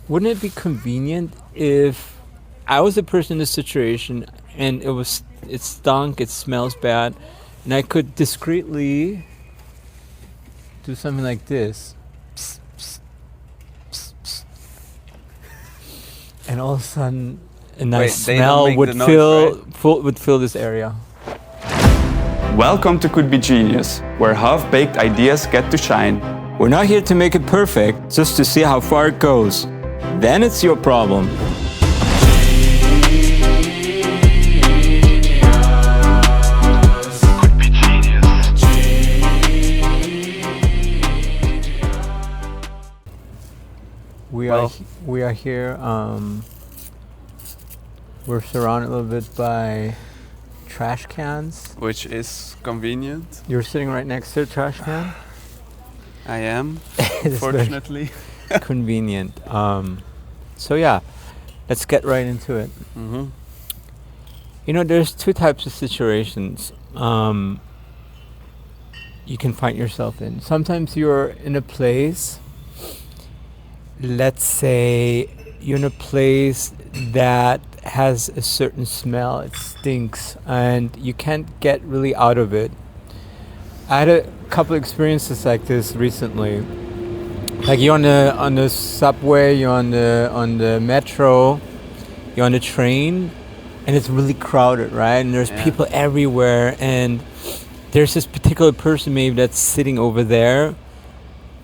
Wouldn't it be convenient if I was the person in this situation and it stunk, it smells bad, and I could discreetly do something like this, psst, psst, psst, psst, and all of a sudden a nice Wait, they don't smell make would the noise, would fill this area. Welcome to Could Be Genius, where half-baked ideas get to shine. We're not here to make it perfect, just to see how far it goes. Then it's your problem. We are here. We're surrounded a little bit by trash cans. Which is convenient. You're sitting right next to a trash can. I am, It's fortunately. very convenient. So yeah, let's get right into it. Mm-hmm. You know, there's two types of situations you can find yourself in. Sometimes you're in a place, let's say you're in a place that has a certain smell, it stinks, and you can't get really out of it. I had a couple experiences like this recently. Like you're on the subway, you're on the metro, you're on the train, and it's really crowded, right? And there's people everywhere, and there's this particular person maybe that's sitting over there,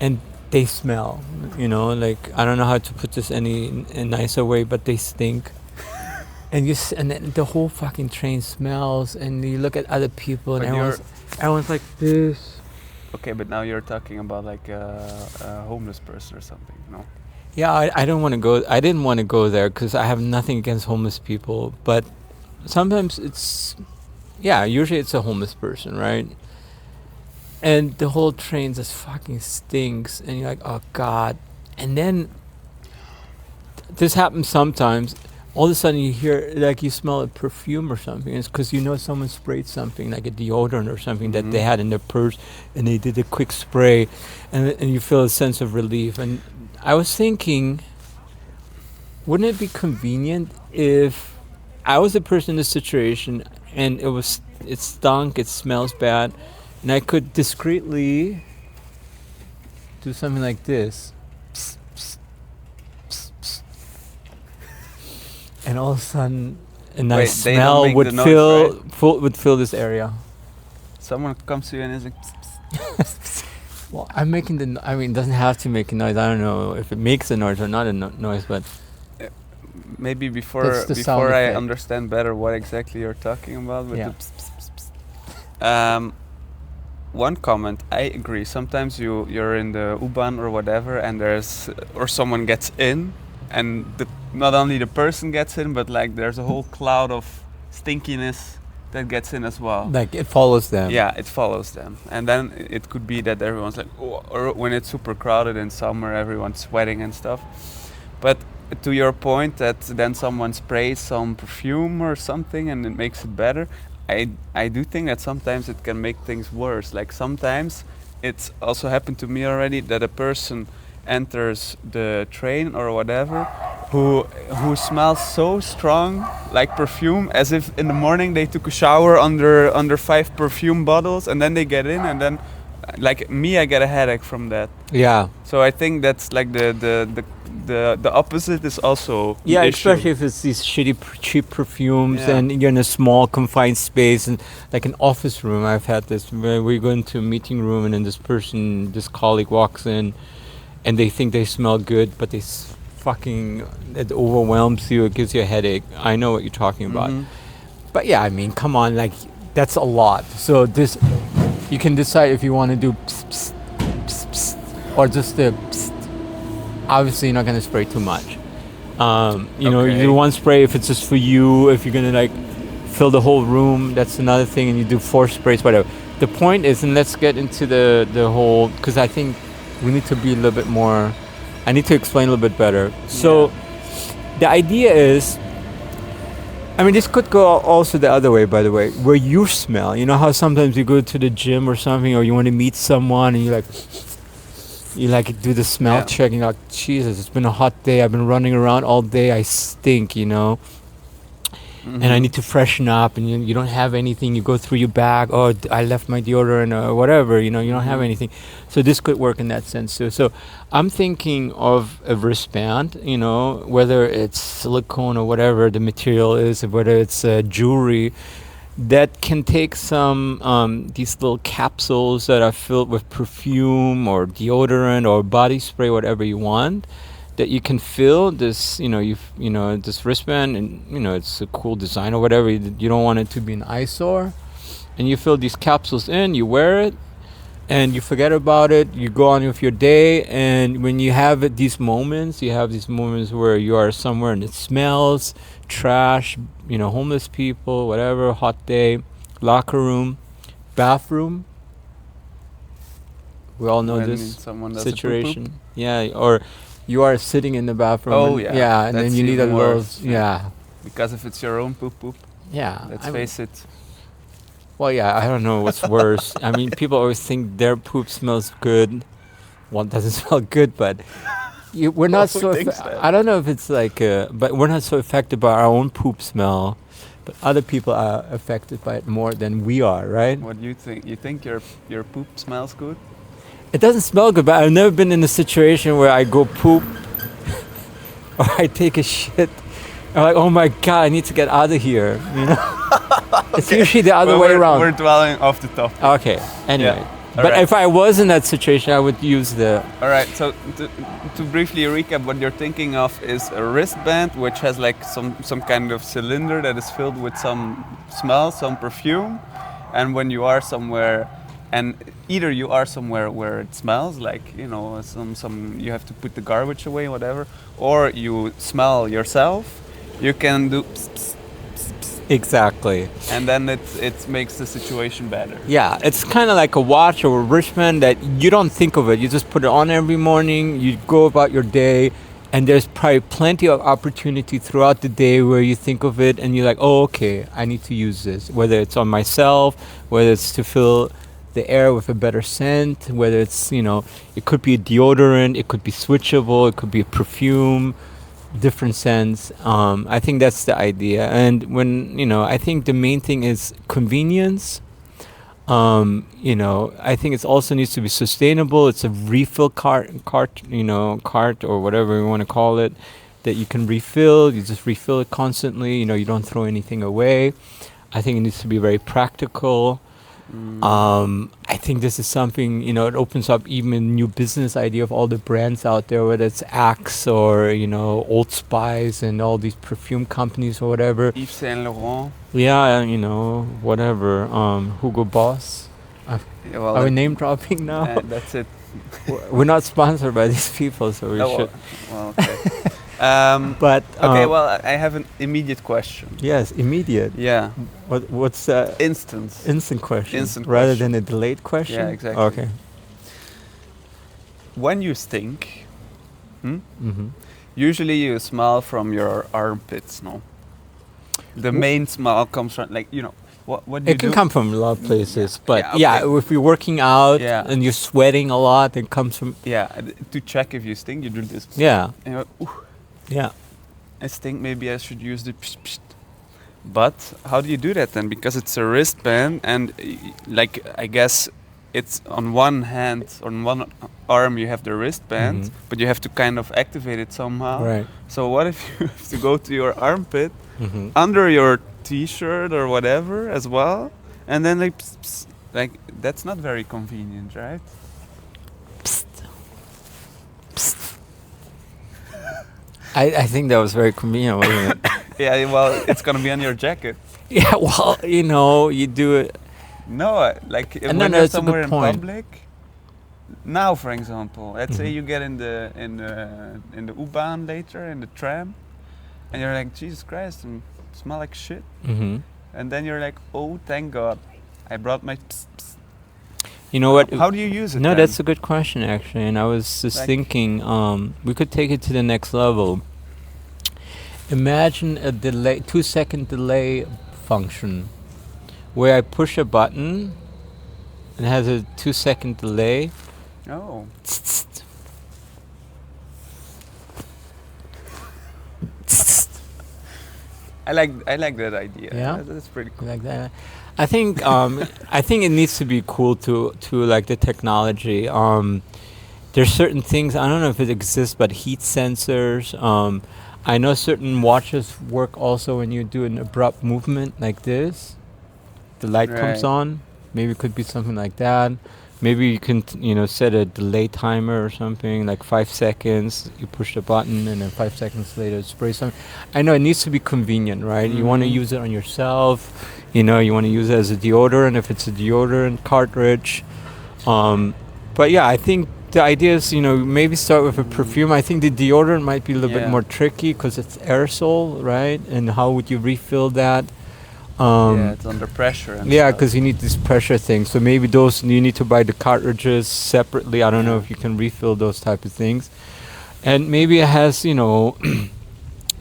and they smell, you know, like, I don't know how to put this in a nicer way, but they stink. And and then the whole fucking train smells, and you look at other people, and everyone's like this. Okay, but now you're talking about like a homeless person or something, no? Yeah, I don't want to go. I didn't want to go there because I have nothing against homeless people, but sometimes usually it's a homeless person, right? And the whole train just fucking stinks, and you're like, oh God. And then this happens sometimes. All of a sudden you hear, like, you smell a perfume or something. It's because you know someone sprayed something, like a deodorant or something that they had in their purse, and they did a quick spray, and you feel a sense of relief. And I was thinking, wouldn't it be convenient if I was the person in this situation and it stunk, it smells bad, and I could discreetly do something like this, psst, psst, psst, psst, and all of a sudden a nice smell would fill this area. Someone comes to you and is like, psst, psst. Well, I'm making it doesn't have to make a noise. I don't know if it makes a noise or not a noise, but maybe before I understand better what exactly you're talking about with the psst, psst, psst, psst. One comment, I agree. Sometimes you're in the U-Bahn or whatever, and someone gets in, and not only the person gets in, but like there's a whole cloud of stinkiness that gets in as well. Like it follows them. Yeah, it follows them. And then it could be that everyone's like, oh, or when it's super crowded in summer, everyone's sweating and stuff. But to your point that then someone sprays some perfume or something and it makes it better, I do think that sometimes it can make things worse. Like sometimes it's also happened to me already that a person enters the train or whatever who smells so strong like perfume, as if in the morning they took a shower under 5 perfume bottles, and then they get in, and then like me, I get a headache from that. Yeah. So I think that's like the opposite is also yeah, the issue. Especially if it's these shitty cheap perfumes and you're in a small confined space, and like an office room. I've had this where we go into a meeting room, and then this colleague walks in, and they think they smell good, but it overwhelms you. It gives you a headache. I know what you're talking about. But yeah, I mean, come on, like that's a lot. So this, you can decide if you want to do psst, psst, psst, psst, or just the psst. Obviously, you're not going to spray too much. You know, you do one spray if it's just for you. If you're going to like fill the whole room, that's another thing. And you do 4 sprays, whatever. The point is, and let's get into the whole, because I think we need to be a little bit more, I need to explain a little bit better. So the idea is, I mean, this could go also the other way, by the way, where you smell. You know how sometimes you go to the gym or something, or you want to meet someone and you're like, You like do the smell Yeah. check, and you're like, Jesus, it's been a hot day. I've been running around all day. I stink, you know. And I need to freshen up, and you don't have anything. You go through your bag. Oh, I left my deodorant or whatever. You know, you don't have anything. So this could work in that sense too. So I'm thinking of a wristband. You know, whether it's silicone or whatever the material is, or whether it's jewelry, that can take some these little capsules that are filled with perfume or deodorant or body spray, whatever you want, that you can fill this, this wristband, and it's a cool design or whatever. You don't want it to be an eyesore, and you fill these capsules in, you wear it, and you forget about it. You go on with your day, and when you have these moments, where you are somewhere and it smells trash, homeless people, whatever, hot day, locker room, bathroom. We all know When this someone does a situation. Yeah, or you are sitting in the bathroom. Oh, and, yeah. and then That's you need a even little. worse. Yeah, Because if it's your own poop, yeah. let's face it. Well, yeah, I don't know what's worse. I mean, people always think their poop smells good. One doesn't smell good, but we're not Who so. thinks that? I don't know if it's like, but we're not so affected by our own poop smell. But other people are affected by it more than we are, right? What do you think? You think your poop smells good? It doesn't smell good, but I've never been in a situation where I go poop or I take a shit. I'm like, oh my God, I need to get out of here. It's usually the other way around. We're dwelling off the topic. Okay, anyway. Yeah. But Alright. if I was in that situation, I would use the... All right, so to briefly recap, what you're thinking of is a wristband which has like some kind of cylinder that is filled with some smell, some perfume, and when you are somewhere, and either you are somewhere where it smells like, some you have to put the garbage away, whatever, or you smell yourself, you can do pss, pss, pss, pss, Exactly. and then it makes the situation better. Yeah, it's kind of like a watch or a wristband that you don't think of it. You just put it on every morning, you go about your day, and there's probably plenty of opportunity throughout the day where you think of it and you're like, oh, okay, I need to use this. Whether it's on myself, whether it's to fill the air with a better scent, whether it's, it could be a deodorant, it could be switchable, it could be a perfume, different scents. I think that's the idea. And when, I think the main thing is convenience. I think it also needs to be sustainable. It's a refill cart or whatever you want to call it, that you can refill. You just refill it constantly. You don't throw anything away. I think it needs to be very practical. I think this is something, it opens up even a new business idea of all the brands out there, whether it's Axe or, Old Spice and all these perfume companies or whatever. Yves Saint Laurent. Yeah, whatever. Hugo Boss. Yeah, well, Are we name dropping now? that's it. We're not sponsored by these people, so we should. Well, okay. But Okay, well, I have an immediate question. yes, immediate. Yeah, What's instant. instant question? Instant rather question. than a delayed question. Yeah, exactly. Okay. When you stink, Mm-hmm. usually you smell from your armpits, no? The main smell comes from, what do you It can do? come from a lot of places, but Yeah, okay. if you're working out Yeah. and you're sweating a lot, it comes from To check if you stink, you do this. yeah, And you're like, "Ooh, yeah. I stink, maybe I should use the psh, psh." But how do you do that then? Because it's a wristband, and I guess it's on one hand, on one arm you have the wristband, Mhm. but you have to kind of activate it somehow. Right. So what if you have to go to your armpit Mm-hmm. under your t-shirt or whatever as well, and then pss, pss, that's not very convenient, right? I think that was very convenient, wasn't it? Yeah, well, it's gonna be on your jacket. Yeah, well, you do it. No, No, when no, you're it's a good somewhere in point. public. Now, for example, let's say Mhm. you get in the U-Bahn later, in the tram, and you're like, Jesus Christ, I smell like shit. Mm-hmm. And then you're like, oh, thank God, I brought my pss, pss. You know what? How do you use it No, then? that's a good question actually, and I was just Like- thinking we could take it to the next level. Imagine a 2-second delay function where I push a button and it has a 2-second delay Oh, I like that idea. Yeah, That's pretty cool. like that. I think I think it needs to be cool to like the technology. There's certain things I don't know if it exists, but heat sensors. I know certain watches work also when you do an abrupt movement like this. The light comes Right. on. Maybe it could be something like that. Maybe you can set a delay timer or something like 5 seconds. You push the button and then 5 seconds later it sprays something. I know it needs to be convenient, right? You want to use it on yourself. You want to use it as a deodorant if it's a deodorant cartridge. But yeah, I think the idea is maybe start with a perfume. I think the deodorant might be a little bit Yeah. more tricky because it's aerosol, right? And how would you refill that? Yeah, it's under pressure and Yeah, stuff. because you need this pressure thing. So maybe those you need to buy the cartridges separately. I don't know Yeah. if you can refill those type of things. And maybe it has,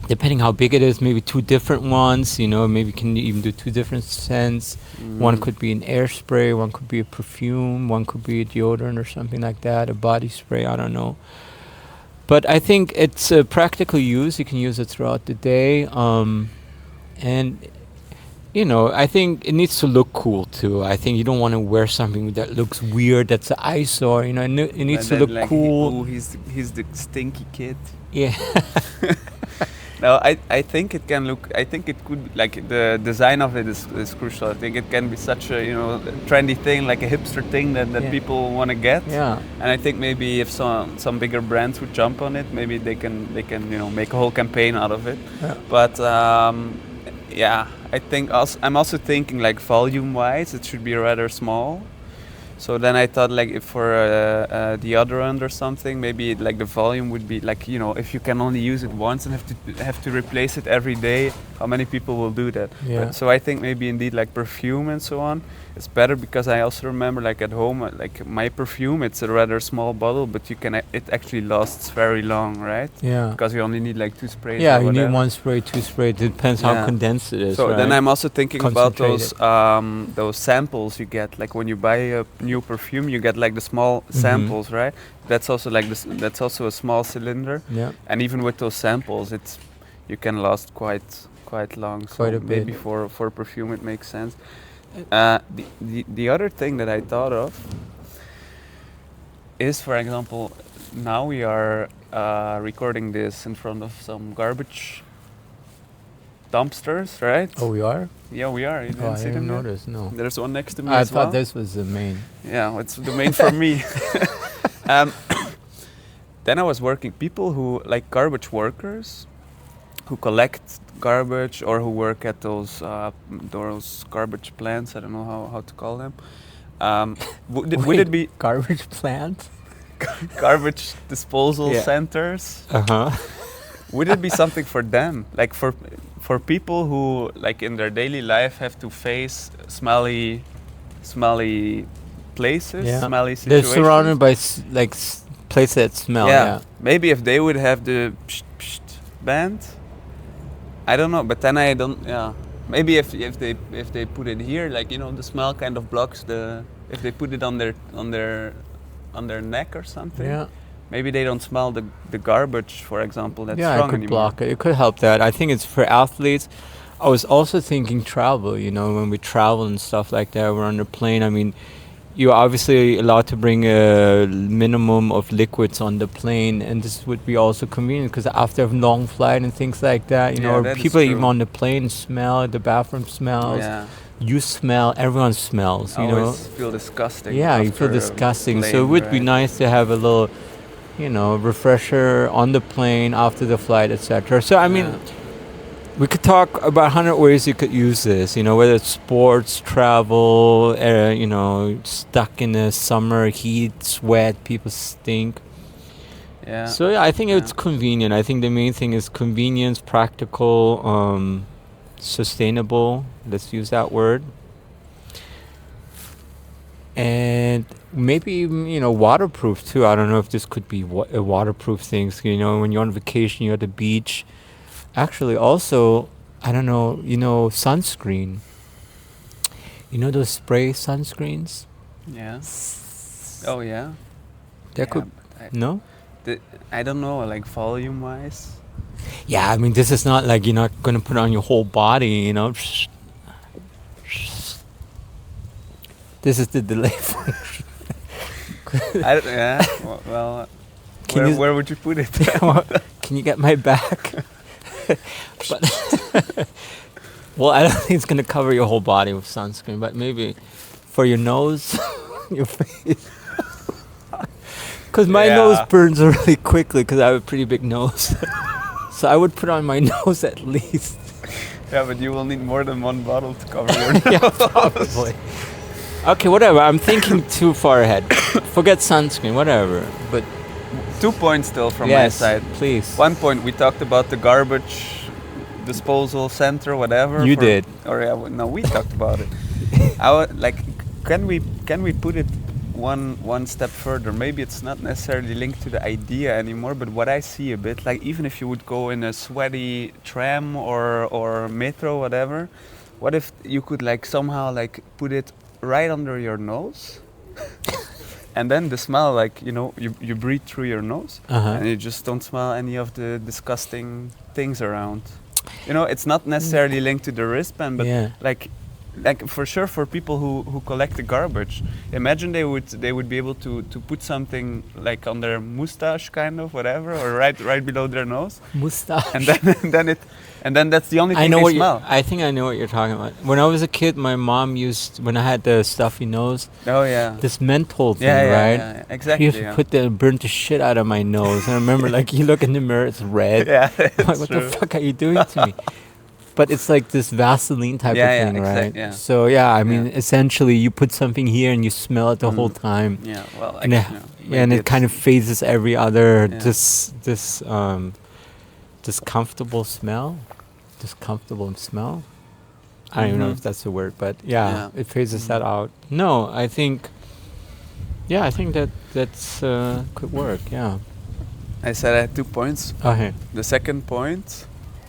depending how big it is, maybe two different ones. Maybe you can even do two different scents. One could be an air spray, one could be a perfume, one could be a deodorant or something like that, a body spray. I don't know. But I think it's a practical use. You can use it throughout the day. And I think it needs to look cool too. I think you don't want to wear something that looks weird. That's an eyesore. It needs to And then, look like, cool. he's the stinky kid. Yeah. No, I think it can look. I think it could, like, the design of it is crucial. I think it can be such a trendy thing, like a hipster thing that Yeah. people want to get. Yeah. And I think maybe if some bigger brands would jump on it, maybe they can make a whole campaign out of it. Yeah. But yeah, I think I'm also thinking, like, volume wise, it should be rather small. So then I thought, like, if for a deodorant or something, maybe like the volume would be like, if you can only use it once and have to replace it every day, how many people will do that? Yeah. But, so I think maybe indeed, like, perfume and so on, it's better, because I also remember, like, at home, like, my perfume, it's a rather small bottle, but it actually lasts very long, right? Yeah. Because you only need like 2 sprays. Yeah, or you need whatever. 1 spray, 2 spray. It depends how Yeah. condensed it is. So right? then I'm also thinking about Concentrated. those samples you get, like when you buy a new perfume, you get like the small samples, right? That's also like this. That's also a small cylinder, Yeah. and even with those samples, you can last quite long. Quite so a bit. maybe for perfume it makes sense. The other thing that I thought of is, for example, now we are recording this in front of some garbage dumpsters, right? Oh, we are? Yeah, we are. You Oh, I see didn't them yet? notice. No. There's one next to me I as thought well. this was the main. Yeah, it's the main for me. um, then I was working people who, like, garbage workers who collect garbage or who work at those garbage plants. I don't know how to call them. Would it be garbage plant? garbage disposal Yeah. centers? Uh-huh. Would it be something for them, like for people who, like, in their daily life have to face smelly places, Yeah. smelly They're situations? surrounded by places that smell. Yeah. Maybe if they would have the psht, psht band, I don't know. But then I don't. Yeah. Maybe if they put it here, like, the smell kind of blocks the. If they put it on their neck or something. Yeah. Maybe they don't smell the garbage, for example. That's Yeah, strong it could anymore. block it. It could help that. I think it's for athletes. I was also thinking travel, when we travel and stuff like that, we're on the plane. I mean, you're obviously allowed to bring a minimum of liquids on the plane, and this would be also convenient because after a long flight and things like that, Yeah, or that is people even true. on the plane smell, the bathroom smells, Yeah. you smell, everyone smells, I you know. always feel disgusting. Yeah, you feel after a disgusting. So plane it would be ride. nice to have a little, refresher on the plane after the flight, etc. So I mean, Yeah. we could talk about 100 ways you could use this. Whether it's sports, travel, stuck in the summer heat, sweat, people stink. Yeah. So yeah, I think it's Yeah. convenient. I think the main thing is convenience, practical, sustainable. Let's use that word. And maybe even, waterproof too. I don't know if this could be a waterproof thing. So, when you're on vacation, you're at the beach. Actually, also, I don't know, sunscreen. Those spray sunscreens? Yeah. Oh yeah. That could, but no? I don't know, like, volume wise. Yeah, I mean, this is not like you're not going to put on your whole body, you know. This is the delay function. Yeah. Well, Can you- where would you put it? Can you get my back? But well, I don't think it's gonna cover your whole body with sunscreen, but maybe for your nose, your face. Because my nose Yeah. burns really quickly because I have a pretty big nose. So I would put on my nose at least. Yeah, but you will need more than one bottle to cover your nose. Yeah, probably. Okay, whatever. I'm thinking too far ahead. Forget sunscreen, whatever. But 2 points still from yes, my side. please. 1 point, we talked about the garbage disposal center, whatever. You did. Or yeah, no, we talked about it. Like, can we put it one step further? Maybe it's not necessarily linked to the idea anymore, but what I see a bit, like even if you would go in a sweaty tram or metro, whatever, what if you could like somehow like put it right under your nose? And then the smell, like, you know, you breathe through your nose and you just don't smell any of the disgusting things around. You know, it's not necessarily linked to the wristband, but Yeah. like for sure for people who collect the garbage, imagine they would be able to put something like on their mustache, kind of, whatever, or right below their nose, Mustache. and then that's the only thing I know they what smell. I think I know what you're talking about. When I was a kid, my mom when I had the stuffy nose, Oh yeah. this menthol thing, Yeah, right? yeah, exactly. He used to burn the shit out of my nose. And I remember, like, you look in the mirror, it's red. Yeah, I'm like, it's what true. the fuck are you doing to me? But it's like this Vaseline type Yeah, of yeah, thing, right? yeah. So yeah, I mean, Yeah. essentially, you put something here and you smell it the whole Mm. time. Yeah, well, And actually, it, and it kind of phases every other Yeah. discomfortable smell. Discomfortable smell. I don't even know Mhm. if that's a word, but yeah, Yeah. it phases that Mhm. out. No, I think that's could work. Yeah. I said I had 2 points. Okay. The second point,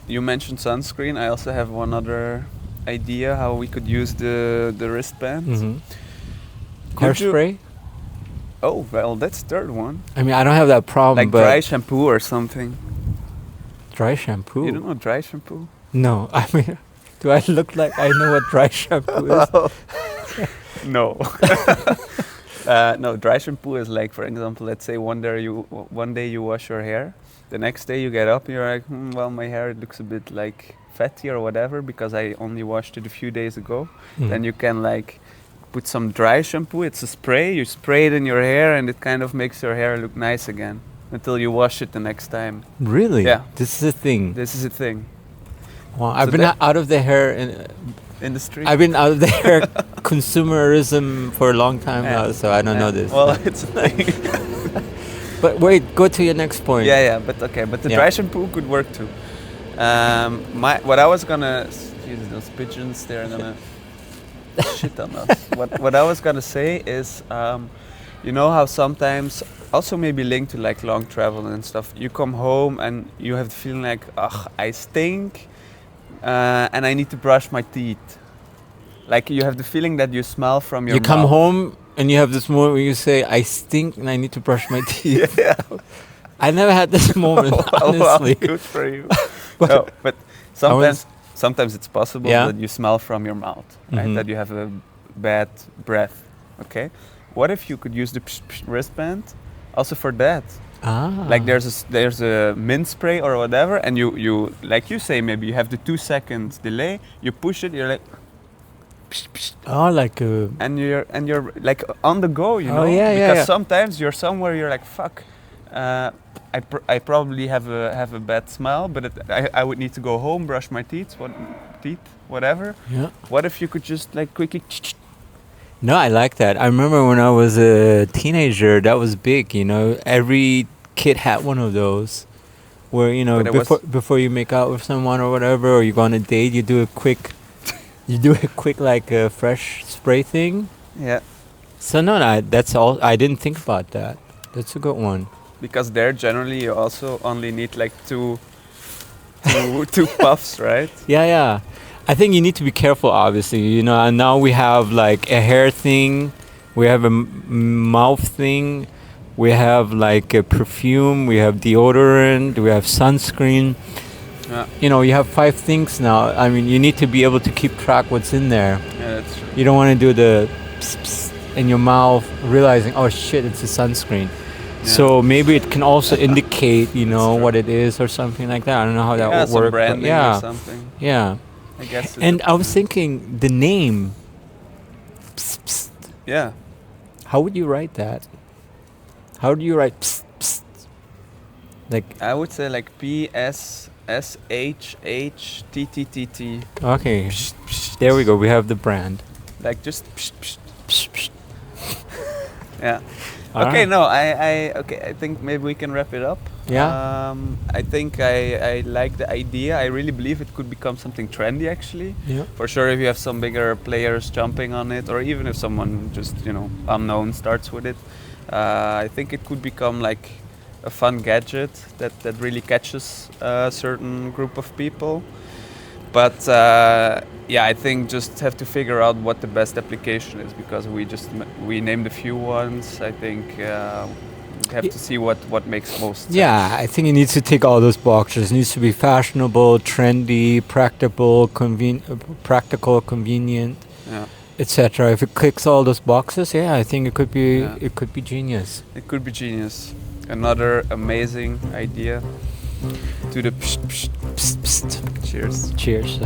you mentioned sunscreen. I also have one other idea how we could use the wristband. Mm-hmm. Could you- Hairspray. Oh, well, that's third one. I mean, I don't have that problem, Like but dry shampoo or something. dry shampoo. You don't know dry shampoo? No, I mean, do I look like I know what dry shampoo is? No. No, dry shampoo is like, for example, let's say one day you wash your hair. The next day you get up and you're like, well, my hair looks a bit like fatty or whatever because I only washed it a few days ago. Then you can like put some dry shampoo. It's a spray. You spray it in your hair and it kind of makes your hair look nice again until you wash it the next time. Really? Yeah. This is a thing. This is a thing. Well, I've So been that- out of the hair Industry. I've been out of the hair consumerism for a long time Yeah. now, so I don't know this. Well, it's a thing. But wait, go to your next point. Yeah, but okay, but the Yeah. dry shampoo could work too. What I was gonna, Jesus, those pigeons, they're gonna shit on us. What I was gonna say is, you know how sometimes, also maybe linked to like long travel and stuff, you come home and you have the feeling like, ugh, I stink, and I need to brush my teeth. Like you have the feeling that you smell from your You come mouth. home and you have this moment where you say, I stink and I need to brush my teeth. Yeah. I never had this moment, Well, honestly. good for you. but sometimes it's possible Yeah. that you smell from your mouth, right? Mhm. That you have a bad breath. Okay. What if you could use the wristband also for that? Ah. Like there's a mint spray or whatever, and you like you say maybe you have the 2 second delay. You push it, you're like, Oh, like a... and you're like on the go, you Oh, know? yeah, yeah, Because yeah. sometimes you're somewhere, you're like, fuck. I probably have a bad smell, but I would need to go home, brush my teeth, whatever. Yeah. What if you could just like quickly? No, I like that. I remember when I was a teenager, that was big, you know. Every kid had one of those where, you know, But it was- before you make out with someone or whatever, or you go on a date, you do a quick like fresh spray thing. Yeah. So no, that's all. I didn't think about that. That's a good one. Because there generally you also only need like two puffs, right? Yeah. I think you need to be careful, obviously, you know, and now we have like a hair thing, we have a mouth thing, we have like a perfume, we have deodorant, we have sunscreen. Yeah. You know, you have 5 things now. I mean, you need to be able to keep track what's in there. Yeah, that's true. You don't want to do the pss, pss in your mouth, realizing, oh shit, it's a sunscreen. Yeah. So maybe it can also indicate, you know, true. what it is or something like that. I don't know how that Yeah, would some work. But branding yeah, or something. yeah. I guess. And I was thinking the name. Psst, psst. Yeah. How would you write that? How do you write psst, psst? Like, I would say like PSSHHTTTT. okay, there we go. We have the brand. Like just. Psst, psst. Yeah. All Okay. right. No. I think maybe we can wrap it up. Yeah. I think I like the idea. I really believe it could become something trendy. Actually. Yeah. For sure, if you have some bigger players jumping on it, or even if someone just unknown starts with it, I think it could become like a fun gadget that really catches a certain group of people. But yeah, I think just have to figure out what the best application is, because we named a few ones. I think we have to see what makes most sense. Yeah, I think it needs to tick all those boxes. It needs to be fashionable, trendy, practical, convenient, Yeah. etc. If it clicks all those boxes, yeah, I think it could be Yeah. it could be genius. It could be genius. Another amazing idea. To the psst, psst. Psst, psst. Cheers. Cheers.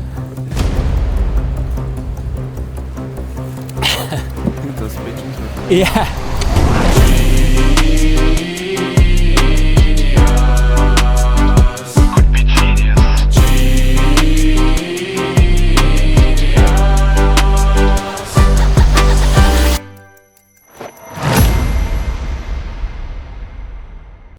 Those pigeons. Yeah.